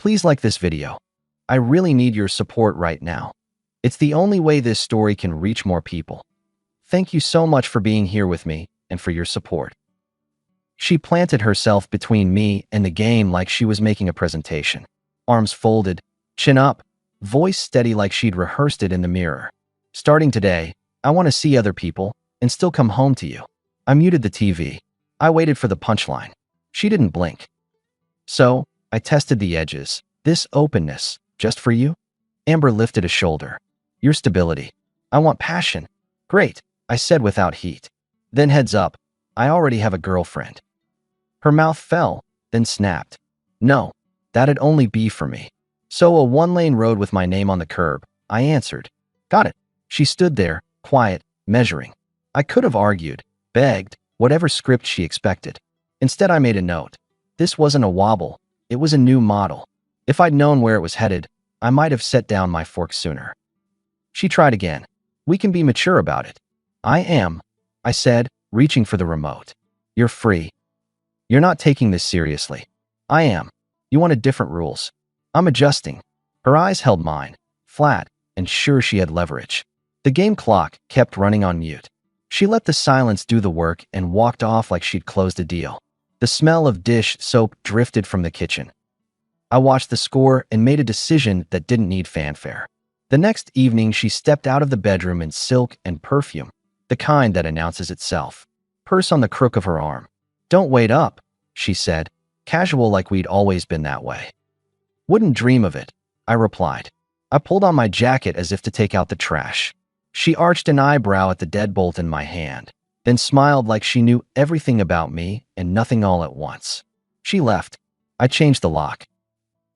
Please like this video. I really need your support right now. It's the only way this story can reach more people. Thank you so much for being here with me and for your support. She planted herself between me and the game like she was making a presentation. Arms folded, chin up, voice steady like she'd rehearsed it in the mirror. Starting today, I want to see other people and still come home to you. I muted the TV. I waited for the punchline. She didn't blink. So, I tested the edges. This openness, just for you? Amber lifted a shoulder. Your stability. I want passion. Great, I said without heat. Then heads up, I already have a girlfriend. Her mouth fell, then snapped. No, that'd only be for me. So a one-lane road with my name on the curb, I answered. Got it. She stood there, quiet, measuring. I could have argued, begged, whatever script she expected. Instead, I made a note. This wasn't a wobble. It was a new model. If I'd known where it was headed, I might have set down my fork sooner. She tried again. We can be mature about it. I am, I said, reaching for the remote. You're free. You're not taking this seriously. I am. You wanted different rules. I'm adjusting. Her eyes held mine, flat, and sure she had leverage. The game clock kept running on mute. She let the silence do the work and walked off like she'd closed a deal. The smell of dish soap drifted from the kitchen. I watched the score and made a decision that didn't need fanfare. The next evening, she stepped out of the bedroom in silk and perfume, the kind that announces itself. Purse on the crook of her arm. Don't wait up, she said, casual like we'd always been that way. Wouldn't dream of it, I replied. I pulled on my jacket as if to take out the trash. She arched an eyebrow at the deadbolt in my hand, then smiled like she knew everything about me and nothing all at once. She left. I changed the lock.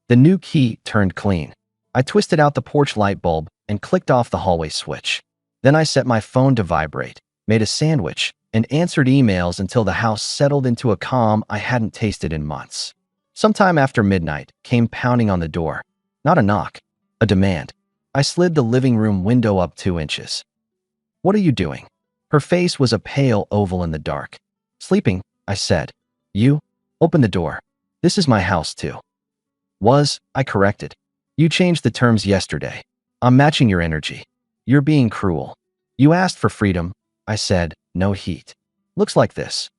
The new key turned clean. I twisted out the porch light bulb and clicked off the hallway switch. Then I set my phone to vibrate, made a sandwich, and answered emails until the house settled into a calm I hadn't tasted in months. Sometime after midnight came pounding on the door. Not a knock, a demand. I slid the living room window up 2 inches. What are you doing? Her face was a pale oval in the dark. Sleeping, I said. You? Open the door. This is my house too. I corrected. You changed the terms yesterday. I'm matching your energy. You're being cruel. You asked for freedom, I said, no heat. Looks like this.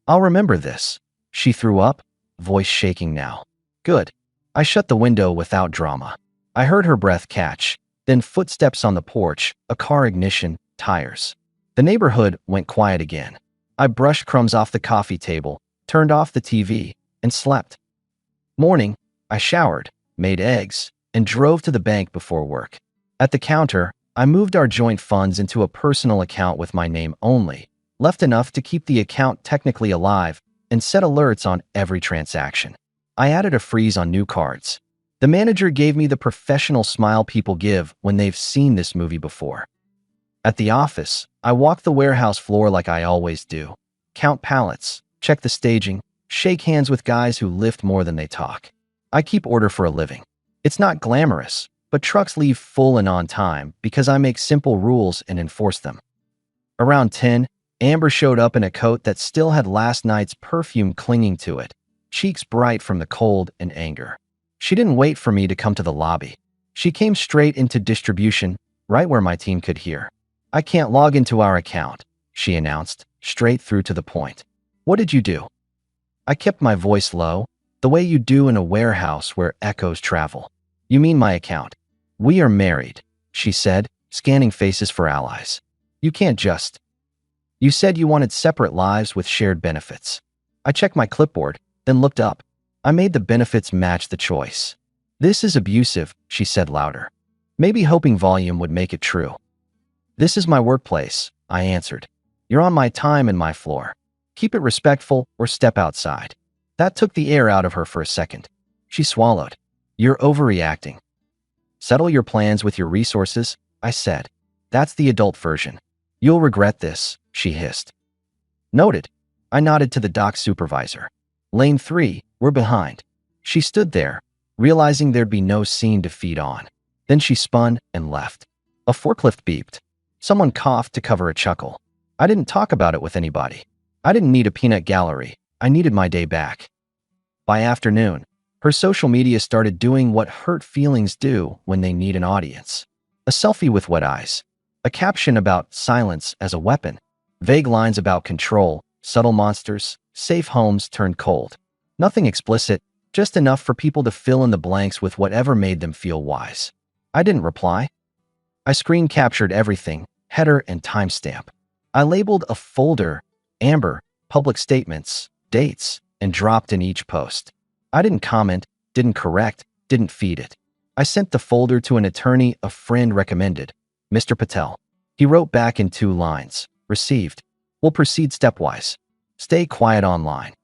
I'll remember this. She threw up, voice shaking now. Good. I shut the window without drama. I heard her breath catch, then footsteps on the porch, a car ignition, tires. The neighborhood went quiet again. I brushed crumbs off the coffee table, turned off the TV, and slept. Morning, I showered, made eggs, and drove to the bank before work. At the counter, I moved our joint funds into a personal account with my name only, left enough to keep the account technically alive, and set alerts on every transaction. I added a freeze on new cards. The manager gave me the professional smile people give when they've seen this movie before. At the office, I walked the warehouse floor like I always do. Count pallets, check the staging, shake hands with guys who lift more than they talk. I keep order for a living. It's not glamorous, but trucks leave full and on time because I make simple rules and enforce them. Around 10, Amber showed up in a coat that still had last night's perfume clinging to it, cheeks bright from the cold and anger. She didn't wait for me to come to the lobby. She came straight into distribution, right where my team could hear. I can't log into our account, she announced, straight through to the point. What did you do? I kept my voice low, the way you do in a warehouse where echoes travel. You mean my account? We are married, she said, scanning faces for allies. You can't just. You said you wanted separate lives with shared benefits. I checked my clipboard, then looked up. I made the benefits match the choice. This is abusive, she said louder. Maybe hoping volume would make it true. This is my workplace, I answered. You're on my time and my floor. Keep it respectful or step outside. That took the air out of her for a second. She swallowed. You're overreacting. Settle your plans with your resources, I said. That's the adult version. You'll regret this, she hissed. Noted. I nodded to the dock supervisor. Lane 3, we're behind. She stood there, realizing there'd be no scene to feed on. Then she spun and left. A forklift beeped. Someone coughed to cover a chuckle. I didn't talk about it with anybody. I didn't need a peanut gallery. I needed my day back. By afternoon, Her social media started doing what hurt feelings do when they need an audience. A selfie with wet eyes, a caption about silence as a weapon, vague lines about control, subtle monsters, safe homes turned cold. Nothing explicit, just enough for people to fill in the blanks with whatever made them feel wise. I didn't reply. I screen captured everything, header and timestamp. I labeled a folder, Amber, public statements, dates, and dropped in each post. I didn't comment, didn't correct, didn't feed it. I sent the folder to an attorney a friend recommended, Mr. Patel. He wrote back in 2 lines, received. We'll proceed stepwise. Stay quiet online.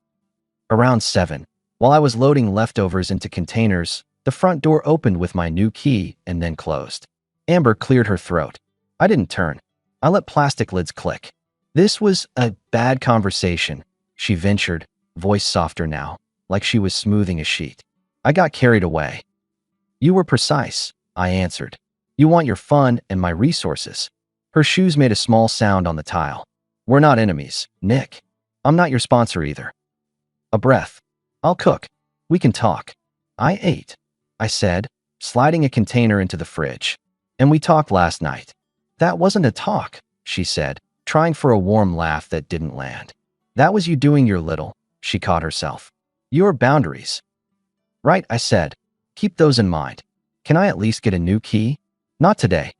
Around 7, while I was loading leftovers into containers, the front door opened with my new key and then closed. Amber cleared her throat. I didn't turn. I let plastic lids click. This was a bad conversation, she ventured, voice softer now, like she was smoothing a sheet. I got carried away. You were precise, I answered. You want your fun and my resources. Her shoes made a small sound on the tile. We're not enemies, Nick. I'm not your sponsor either. A breath. I'll cook. We can talk. I ate, I said, sliding a container into the fridge. And we talked last night. That wasn't a talk, she said, trying for a warm laugh that didn't land. That was you doing your little, she caught herself. Your boundaries. Right, I said. Keep those in mind. Can I at least get a new key? Not today.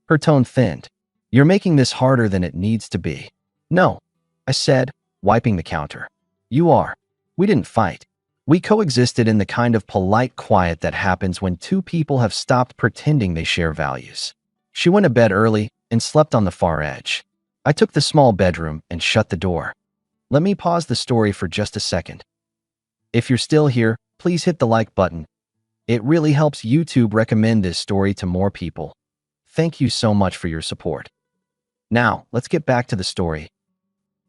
Her tone thinned. You're making this harder than it needs to be. No, I said, wiping the counter. You are. We didn't fight. We coexisted in the kind of polite quiet that happens when 2 people have stopped pretending they share values. She went to bed early and slept on the far edge. I took the small bedroom and shut the door. Let me pause the story for just a second. If you're still here, please hit the like button. It really helps YouTube recommend this story to more people. Thank you so much for your support. Now, let's get back to the story.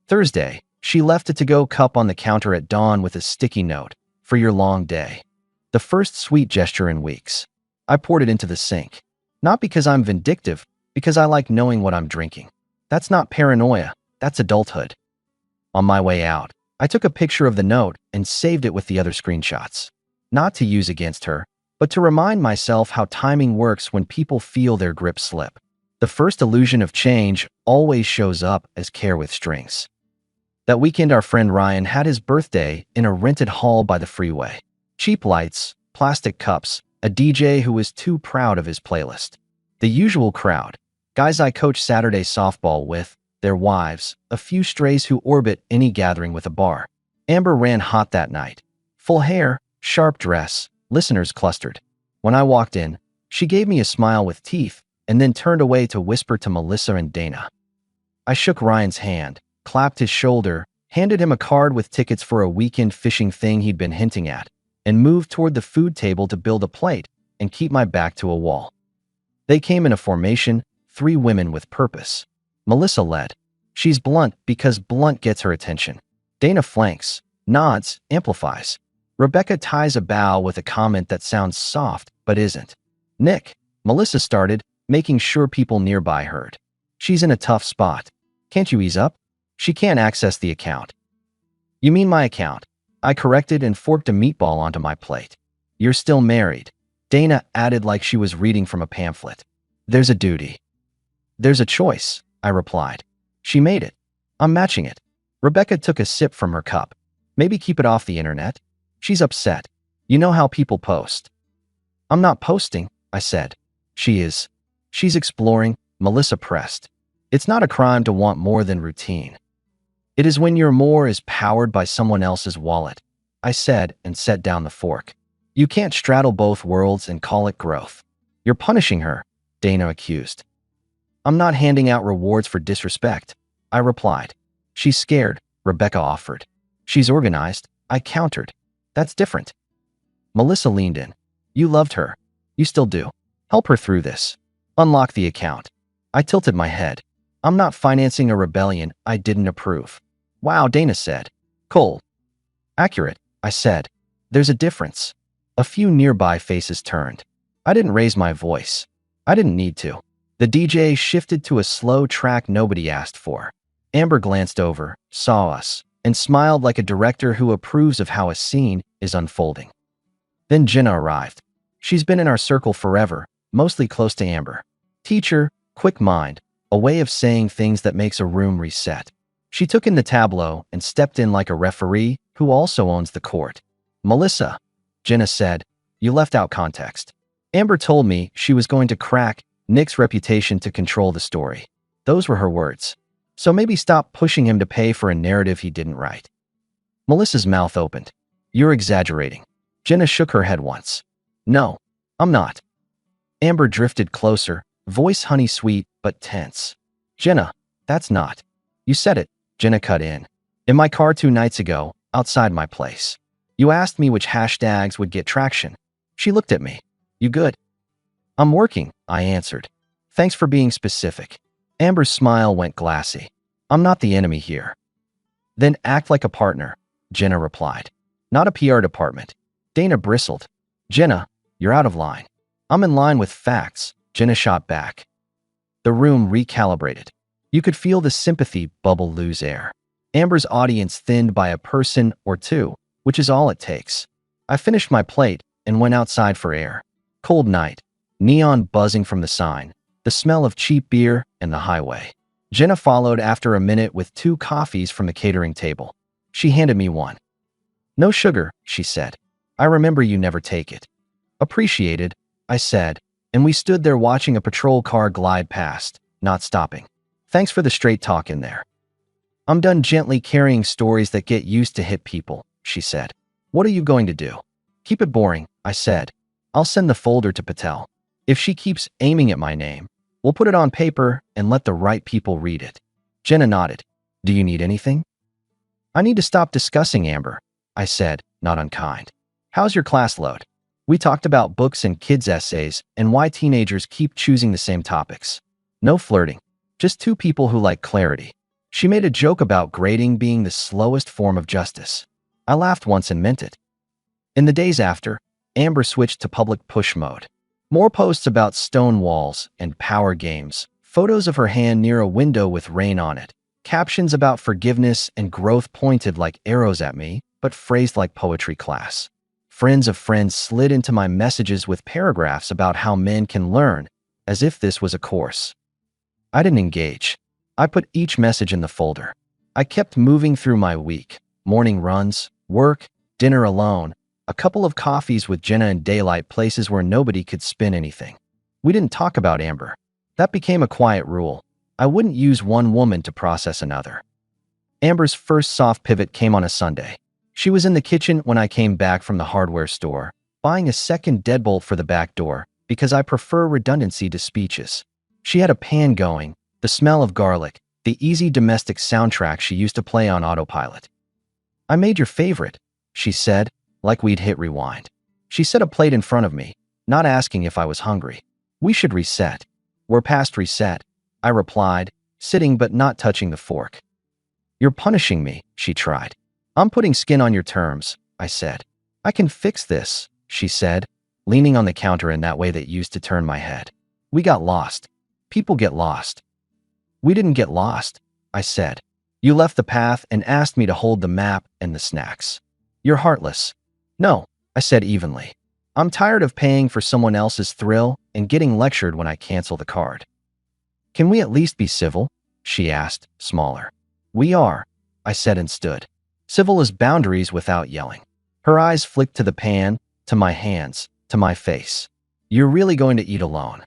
Thursday, she left a to-go cup on the counter at dawn with a sticky note, for your long day. The first sweet gesture in weeks. I poured it into the sink. Not because I'm vindictive, because I like knowing what I'm drinking. That's not paranoia, that's adulthood. On my way out, I took a picture of the note and saved it with the other screenshots. Not to use against her, but to remind myself how timing works when people feel their grip slip. The first illusion of change always shows up as care with strings. That weekend, our friend Ryan had his birthday in a rented hall by the freeway. Cheap lights, plastic cups, a DJ who was too proud of his playlist. The usual crowd, guys I coach Saturday softball with, their wives, a few strays who orbit any gathering with a bar. Amber ran hot that night. Full hair, sharp dress, listeners clustered. When I walked in, she gave me a smile with teeth and then turned away to whisper to Melissa and Dana. I shook Ryan's hand, clapped his shoulder, handed him a card with tickets for a weekend fishing thing he'd been hinting at, and moved toward the food table to build a plate and keep my back to a wall. They came in a formation, 3 women with purpose. Melissa led. She's blunt because blunt gets her attention. Dana flanks, nods, amplifies. Rebecca ties a bow with a comment that sounds soft but isn't. Nick, Melissa started, making sure people nearby heard. She's in a tough spot. Can't you ease up? She can't access the account. You mean my account? I corrected and forked a meatball onto my plate. You're still married. Dana added like she was reading from a pamphlet. There's a duty. There's a choice, I replied. She made it. I'm matching it. Rebecca took a sip from her cup. Maybe keep it off the internet. She's upset. You know how people post. I'm not posting, I said. She is. She's exploring, Melissa pressed. It's not a crime to want more than routine. It is when your more is powered by someone else's wallet, I said and set down the fork. You can't straddle both worlds and call it growth. You're punishing her, Dana accused. I'm not handing out rewards for disrespect, I replied. She's scared, Rebecca offered. She's organized, I countered. That's different. Melissa leaned in. You loved her. You still do. Help her through this. Unlock the account. I tilted my head. I'm not financing a rebellion I didn't approve. Wow, Dana said. Cold. Accurate, I said. There's a difference. A few nearby faces turned. I didn't raise my voice. I didn't need to. The DJ shifted to a slow track nobody asked for. Amber glanced over, saw us, and smiled like a director who approves of how a scene is unfolding. Then Jenna arrived. She's been in our circle forever, mostly close to Amber. Teacher, quick mind, a way of saying things that makes a room reset. She took in the tableau and stepped in like a referee who also owns the court. Melissa, Jenna said, you left out context. Amber told me she was going to crack Nick's reputation to control the story. Those were her words. So maybe stop pushing him to pay for a narrative he didn't write. Melissa's mouth opened. You're exaggerating. Jenna shook her head once. No, I'm not. Amber drifted closer, voice honey sweet but tense. Jenna, that's not. You said it, Jenna cut in. In my car 2 nights ago, outside my place. You asked me which hashtags would get traction. She looked at me. You good? I'm working, I answered. Thanks for being specific. Amber's smile went glassy. I'm not the enemy here. Then act like a partner, Jenna replied. Not a PR department. Dana bristled. Jenna, you're out of line. I'm in line with facts, Jenna shot back. The room recalibrated. You could feel the sympathy bubble lose air. Amber's audience thinned by a person or two, which is all it takes. I finished my plate and went outside for air. Cold night, neon buzzing from the sign, the smell of cheap beer and the highway. Jenna followed after a minute with 2 coffees from the catering table. She handed me one. No sugar, she said. I remember you never take it. Appreciated, I said, and we stood there watching a patrol car glide past, not stopping. Thanks for the straight talk in there. I'm done gently carrying stories that get used to hit people, she said. What are you going to do? Keep it boring, I said. I'll send the folder to Patel. If she keeps aiming at my name, we'll put it on paper and let the right people read it. Jenna nodded. Do you need anything? I need to stop discussing Amber, I said, not unkind. How's your class load? We talked about books and kids' essays and why teenagers keep choosing the same topics. No flirting. Just 2 people who like clarity. She made a joke about grading being the slowest form of justice. I laughed once and meant it. In the days after, Amber switched to public push mode. More posts about stone walls and power games, photos of her hand near a window with rain on it, captions about forgiveness and growth pointed like arrows at me, but phrased like poetry class. Friends of friends slid into my messages with paragraphs about how men can learn, as if this was a course. I didn't engage. I put each message in the folder. I kept moving through my week. Morning runs, work, dinner alone, a couple of coffees with Jenna in daylight places where nobody could spin anything. We didn't talk about Amber. That became a quiet rule. I wouldn't use one woman to process another. Amber's first soft pivot came on a Sunday. She was in the kitchen when I came back from the hardware store, buying a second deadbolt for the back door because I prefer redundancy to speeches. She had a pan going, the smell of garlic, the easy domestic soundtrack she used to play on autopilot. I made your favorite, she said, like we'd hit rewind. She set a plate in front of me, not asking if I was hungry. We should reset. We're past reset, I replied, sitting but not touching the fork. You're punishing me, she tried. I'm putting skin on your terms, I said. I can fix this, she said, leaning on the counter in that way that used to turn my head. We got lost. People get lost. We didn't get lost, I said. You left the path and asked me to hold the map and the snacks. You're heartless. No, I said evenly. I'm tired of paying for someone else's thrill and getting lectured when I cancel the card. Can we at least be civil? She asked, smaller. We are, I said and stood. Civil as boundaries without yelling. Her eyes flicked to the pan, to my hands, to my face. You're really going to eat alone.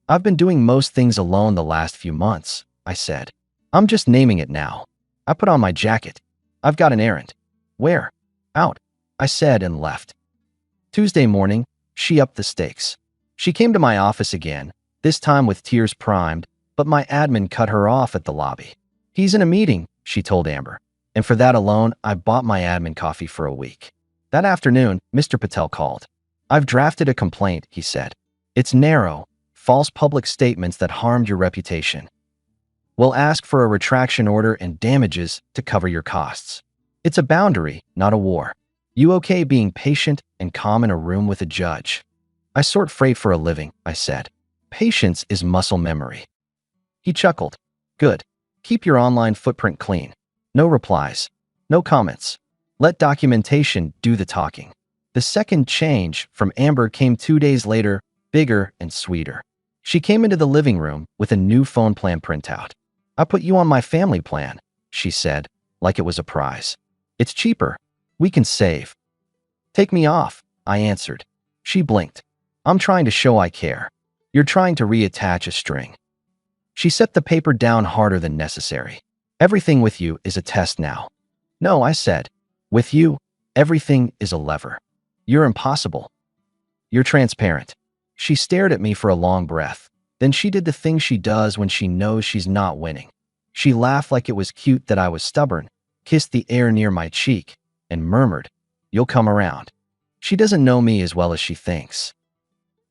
I've been doing most things alone the last few months, I said. I'm just naming it now. I put on my jacket. I've got an errand. Where? Out, I said and left. Tuesday morning, she upped the stakes. She came to my office again, this time with tears primed, but my admin cut her off at the lobby. He's in a meeting, she told Amber, and for that alone, I bought my admin coffee for a week. That afternoon, Mr. Patel called. I've drafted a complaint, he said. It's narrow, false public statements that harmed your reputation. We'll ask for a retraction order and damages to cover your costs. It's a boundary, not a war. You okay being patient and calm in a room with a judge? I sort freight for a living, I said. Patience is muscle memory. He chuckled. Good. Keep your online footprint clean. No replies. No comments. Let documentation do the talking. The second change from Amber came 2 days later, bigger and sweeter. She came into the living room with a new phone plan printout. "I put you on my family plan," she said, like it was a prize. "It's cheaper. We can save." "Take me off," I answered. She blinked. "I'm trying to show I care. You're trying to reattach a string." She set the paper down harder than necessary. "Everything with you is a test now." "No," I said. "With you, everything is a lever. You're impossible. You're transparent." She stared at me for a long breath. Then she did the thing she does when she knows she's not winning. She laughed like it was cute that I was stubborn, kissed the air near my cheek, and murmured, "You'll come around." She doesn't know me as well as she thinks.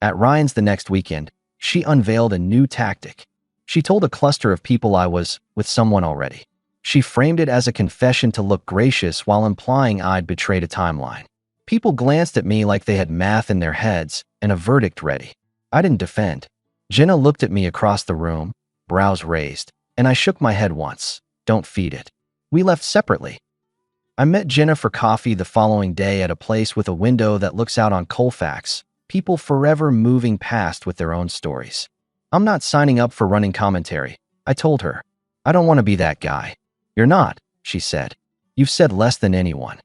At Ryan's the next weekend, she unveiled a new tactic. She told a cluster of people I was with someone already. She framed it as a confession to look gracious while implying I'd betrayed a timeline. People glanced at me like they had math in their heads and a verdict ready. I didn't defend. Jenna looked at me across the room, brows raised, and I shook my head once. "Don't feed it." We left separately. I met Jenna for coffee the following day at a place with a window that looks out on Colfax, people forever moving past with their own stories. "I'm not signing up for running commentary," I told her. "I don't want to be that guy." "You're not," she said. "You've said less than anyone."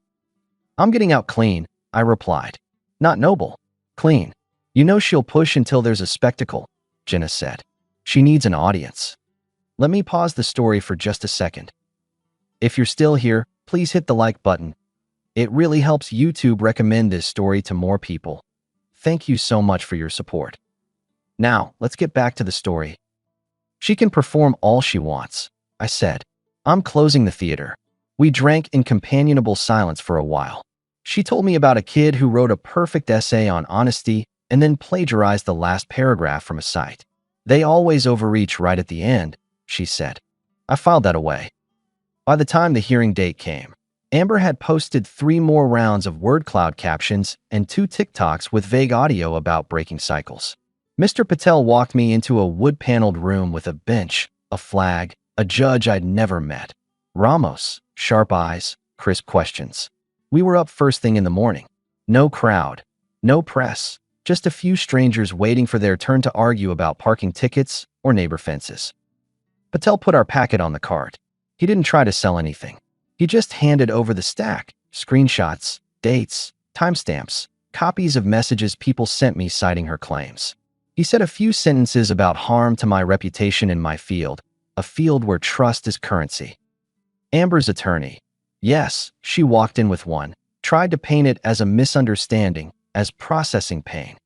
"I'm getting out clean," I replied. "Not noble. Clean." "You know she'll push until there's a spectacle," Jenna said. "She needs an audience." Let me pause the story for just a second. If you're still here, please hit the like button. It really helps YouTube recommend this story to more people. Thank you so much for your support. Now, let's get back to the story. "She can perform all she wants," I said. "I'm closing the theater." We drank in companionable silence for a while. She told me about a kid who wrote a perfect essay on honesty and then plagiarized the last paragraph from a site. "They always overreach right at the end," she said. I filed that away. By the time the hearing date came, Amber had posted 3 more rounds of word cloud captions and 2 TikToks with vague audio about breaking cycles. Mr. Patel walked me into a wood-paneled room with a bench, a flag, a judge I'd never met. Ramos, sharp eyes, crisp questions. We were up first thing in the morning. No crowd, no press, just a few strangers waiting for their turn to argue about parking tickets or neighbor fences. Patel put our packet on the cart. He didn't try to sell anything. He just handed over the stack, screenshots, dates, timestamps, copies of messages people sent me citing her claims. He said a few sentences about harm to my reputation in my field, a field where trust is currency. Amber's attorney. Yes, she walked in with one, tried to paint it as a misunderstanding, as processing pain.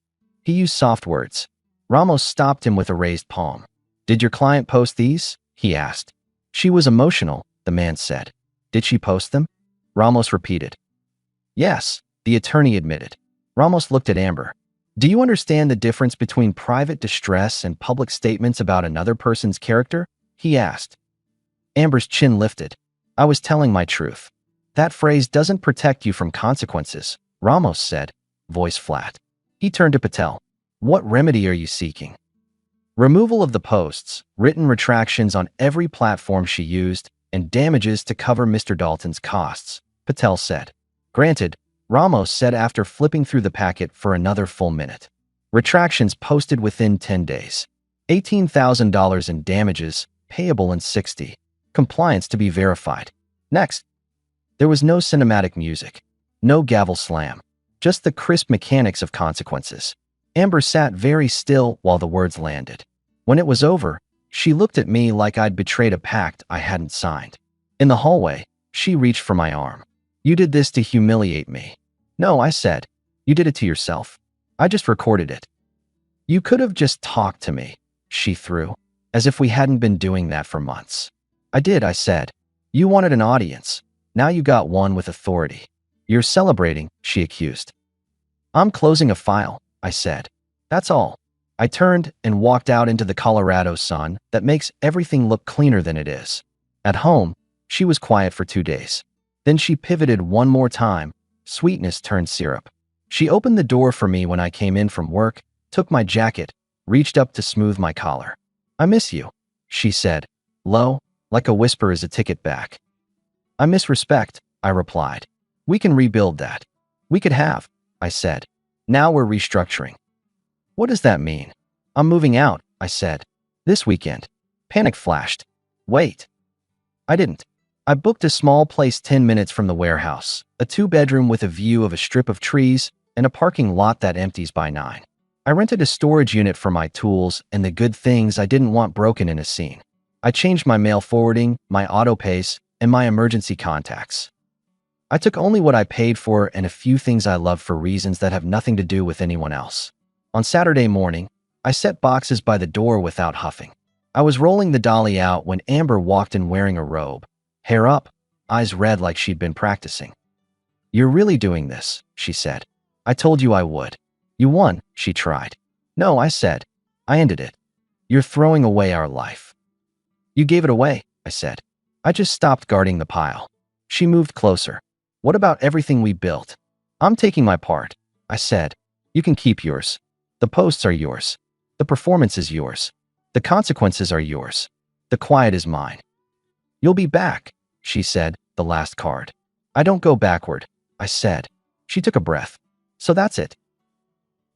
He used soft words. Ramos stopped him with a raised palm. "Did your client post these?" he asked. "She was emotional," the man said. "Did she post them?" Ramos repeated. "Yes," the attorney admitted. Ramos looked at Amber. "Do you understand the difference between private distress and public statements about another person's character?" he asked. Amber's chin lifted. "I was telling my truth." "That phrase doesn't protect you from consequences," Ramos said, voice flat. He turned to Patel. "What remedy are you seeking?" "Removal of the posts, written retractions on every platform she used, and damages to cover Mr. Dalton's costs," Patel said. "Granted," Ramos said after flipping through the packet for another full minute. "Retractions posted within 10 days. $18,000 in damages, payable in 60. Compliance to be verified. Next." There was no cinematic music, no gavel slam, just the crisp mechanics of consequences. Amber sat very still while the words landed. When it was over, she looked at me like I'd betrayed a pact I hadn't signed. In the hallway, she reached for my arm. "You did this to humiliate me." "No," I said. "You did it to yourself. I just recorded it." "You could have just talked to me," she threw, as if we hadn't been doing that for months. "I did," I said. "You wanted an audience. Now you got one with authority." "You're celebrating," she accused. "I'm closing a file," I said. "That's all." I turned and walked out into the Colorado sun that makes everything look cleaner than it is. At home, she was quiet for 2 days. Then she pivoted one more time. Sweetness turned syrup. She opened the door for me when I came in from work, took my jacket, reached up to smooth my collar. "I miss you," she said, low, like a whisper as a ticket back. "I miss respect," I replied. "We can rebuild that. We could have I said. Now we're restructuring. What does that mean? I'm moving out, I said. This weekend. Panic flashed. Wait. I didn't. I booked a small place 10 minutes from the warehouse, a 2-bedroom with a view of a strip of trees and a parking lot that empties by 9. I rented a storage unit for my tools and the good things I didn't want broken in a scene. I changed my mail forwarding, my auto pays, and my emergency contacts. I took only what I paid for and a few things I love for reasons that have nothing to do with anyone else. On Saturday morning, I set boxes by the door without huffing. I was rolling the dolly out when Amber walked in wearing a robe, hair up, eyes red like she'd been practicing. "You're really doing this," she said. "I told you I would." "You won," she tried. "No," I said. "I ended it. You're throwing away our life." "You gave it away," I said. "I just stopped guarding the pile." She moved closer. "What about everything we built?" "I'm taking my part," I said. "You can keep yours. The posts are yours. The performance is yours. The consequences are yours. The quiet is mine." "You'll be back," she said, the last card. "I don't go backward," I said. She took a breath. "So that's it?"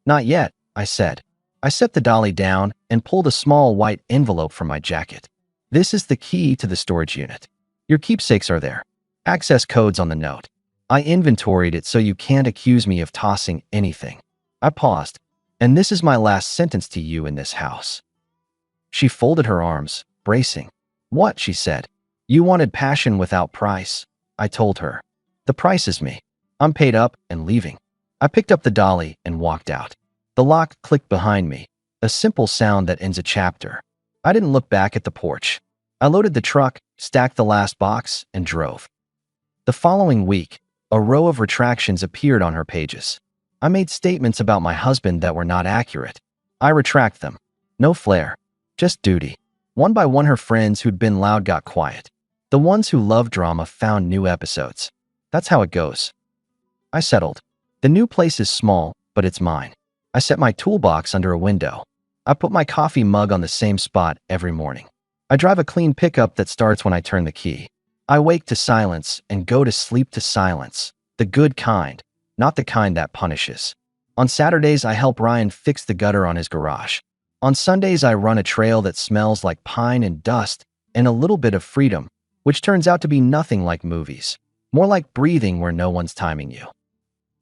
"Not yet," I said. I set the dolly down and pulled a small white envelope from my jacket. "This is the key to the storage unit. Your keepsakes are there. Access codes on the note. I inventoried it so you can't accuse me of tossing anything." I paused. "And this is my last sentence to you in this house." She folded her arms, bracing. "What?" she said. "You wanted passion without price," I told her. "The price is me. I'm paid up and leaving." I picked up the dolly and walked out. The lock clicked behind me, a simple sound that ends a chapter. I didn't look back at the porch. I loaded the truck, stacked the last box, and drove. The following week, a row of retractions appeared on her pages. I made statements about my husband that were not accurate. I retract them. No flair. Just duty. One by one her friends who'd been loud got quiet. The ones who loved drama found new episodes. That's how it goes. I settled. The new place is small, but it's mine. I set my toolbox under a window. I put my coffee mug on the same spot every morning. I drive a clean pickup that starts when I turn the key. I wake to silence and go to sleep to silence. The good kind, not the kind that punishes. On Saturdays, I help Ryan fix the gutter on his garage. On Sundays, I run a trail that smells like pine and dust and a little bit of freedom, which turns out to be nothing like movies. More like breathing where no one's timing you.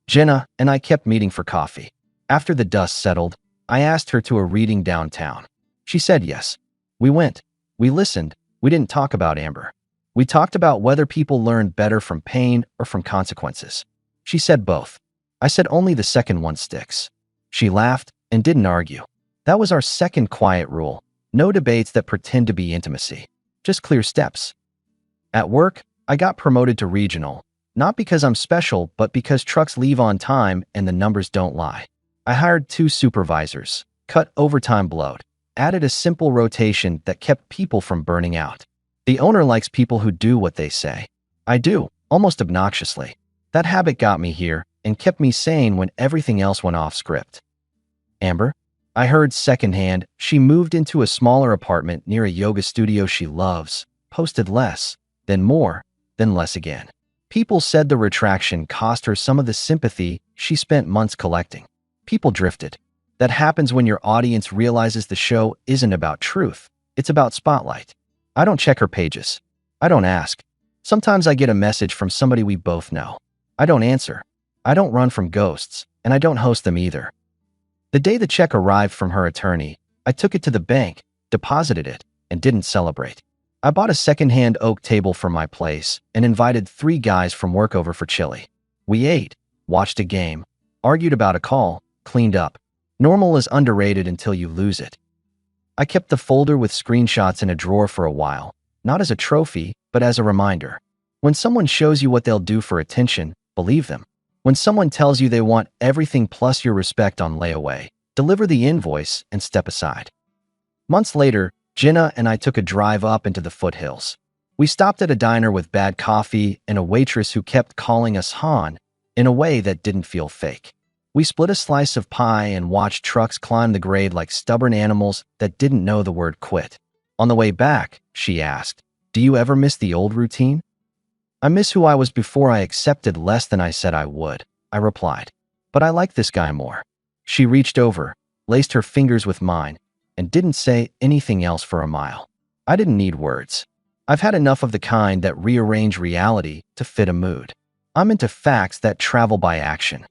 Jenna and I kept meeting for coffee. After the dust settled, I asked her to a reading downtown. She said yes. We went. We listened. We didn't talk about Amber. We talked about whether people learn better from pain or from consequences. She said both. I said only the second one sticks. She laughed and didn't argue. That was our second quiet rule. No debates that pretend to be intimacy. Just clear steps. At work, I got promoted to regional, not because I'm special, but because trucks leave on time and the numbers don't lie. I hired 2 supervisors, cut overtime bloat, added a simple rotation that kept people from burning out. The owner likes people who do what they say. I do, almost obnoxiously. That habit got me here and kept me sane when everything else went off script. Amber? I heard secondhand she moved into a smaller apartment near a yoga studio she loves, posted less, then more, then less again. People said the retraction cost her some of the sympathy she spent months collecting. People drifted. That happens when your audience realizes the show isn't about truth. It's about spotlight. I don't check her pages. I don't ask. Sometimes I get a message from somebody we both know. I don't answer. I don't run from ghosts, and I don't host them either. The day the check arrived from her attorney, I took it to the bank, deposited it, and didn't celebrate. I bought a second-hand oak table for my place and invited 3 guys from work over for chili. We ate, watched a game, argued about a call, cleaned up. Normal is underrated until you lose it. I kept the folder with screenshots in a drawer for a while, not as a trophy, but as a reminder. When someone shows you what they'll do for attention, believe them. When someone tells you they want everything plus your respect on layaway, deliver the invoice and step aside. Months later, Jenna and I took a drive up into the foothills. We stopped at a diner with bad coffee and a waitress who kept calling us Han in a way that didn't feel fake. We split a slice of pie and watched trucks climb the grade like stubborn animals that didn't know the word quit. On the way back, she asked, "Do you ever miss the old routine?" "I miss who I was before I accepted less than I said I would," I replied. But I like this guy more. She reached over, laced her fingers with mine, and didn't say anything else for a mile. I didn't need words. I've had enough of the kind that rearrange reality to fit a mood. I'm into facts that travel by action.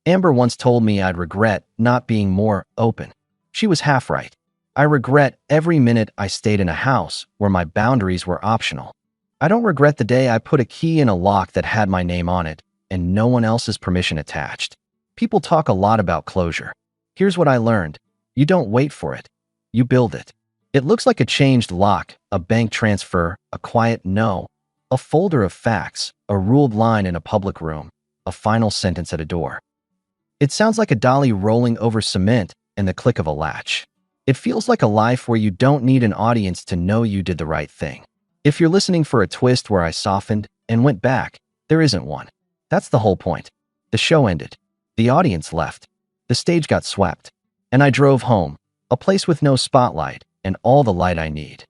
Amber once told me I'd regret not being more open. She was half right. I regret every minute I stayed in a house where my boundaries were optional. I don't regret the day I put a key in a lock that had my name on it and no one else's permission attached. People talk a lot about closure. Here's what I learned. You don't wait for it. You build it. It looks like a changed lock, a bank transfer, a quiet no, a folder of facts, a ruled line in a public room, a final sentence at a door. It sounds like a dolly rolling over cement and the click of a latch. It feels like a life where you don't need an audience to know you did the right thing. If you're listening for a twist where I softened and went back, there isn't one. That's the whole point. The show ended. The audience left. The stage got swept. And I drove home, a place with no spotlight and all the light I need.